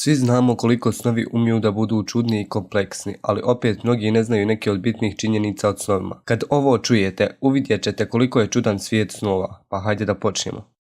Svi znamo koliko snovi umiju da budu čudni i kompleksni, ali opet mnogi ne znaju neke od bitnih činjenica od snovima. Kad ovo čujete, uvidjet ćete koliko je čudan svijet snova, pa hajde da počnemo.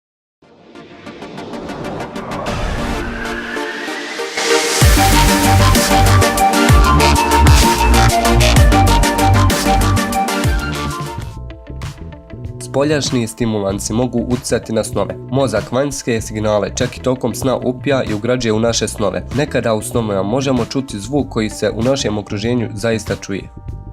Spoljašnji stimulansi mogu utjecati na snove. Mozak vanjske signale čak i tokom sna upija i ugrađuje u naše snove. Nekada u snovima možemo čuti zvuk koji se u našem okruženju zaista čuje.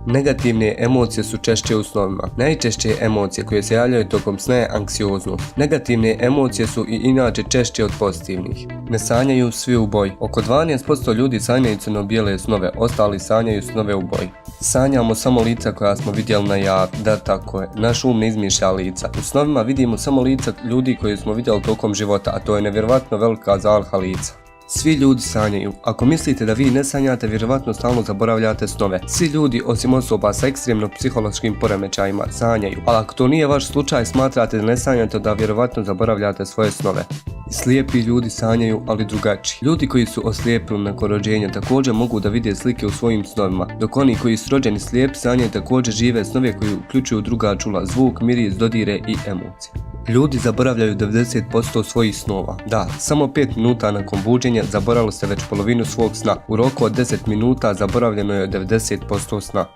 Negativne emocije su češće u snovima. Najčešće emocije koje se javljaju tokom sna je anksioznost. Negativne emocije su i inače češće od pozitivnih. Ne sanjaju svi u boji. Oko 12% ljudi sanjaju crno-bijele snove, ostali sanjaju snove u boji. Sanjamo samo lica koja smo vidjeli na javi, da tako je, naš um ne izmišlja lica. U snovima vidimo samo lica ljudi koje smo vidjeli tokom života, a to je nevjerovatno velika zaliha lica. Svi ljudi sanjaju. Ako mislite da vi ne sanjate, vjerovatno stalno zaboravljate snove. Svi ljudi, osim osoba sa ekstremno psihološkim poremećajima, sanjaju. Ali ako to nije vaš slučaj, smatrate da ne sanjate, da vjerovatno zaboravljate svoje snove. Slijepi ljudi sanjaju, ali drugačiji. Ljudi koji su oslijepili nakon rođenja također mogu da vide slike u svojim snovima, dok oni koji su rođeni slijepi sanjaju također žive snove koji uključuju druga čula, zvuk, miris, dodire i emocije. Ljudi zaboravljaju 90% svojih snova. Da, samo 5 minuta nakon buđenja zaboravili ste već polovinu svog sna. U roku od 10 minuta zaboravljeno je 90% sna.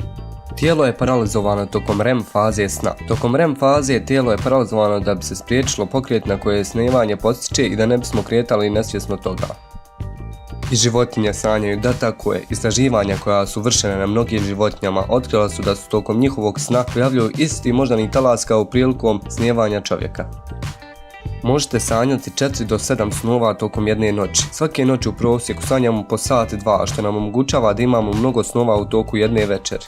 Tijelo je paralizovano tokom REM faze sna. Tokom REM faze tijelo je paralizovano da bi se spriječilo pokret na koje snimanje postiče i da ne bismo kretali nesvjesno toga. I životinje sanjaju, da tako je. Istraživanja koja su vršene na mnogim životinjama otkrila su da su tokom njihovog sna pojavljuju isti moždani talas kao prilikom snijevanja čovjeka. Možete sanjati 4 do 7 snova tokom jedne noći. Svake noći u prosjeku sanjamo po sat, dva, što nam omogućava da imamo mnogo snova u toku jedne večeri.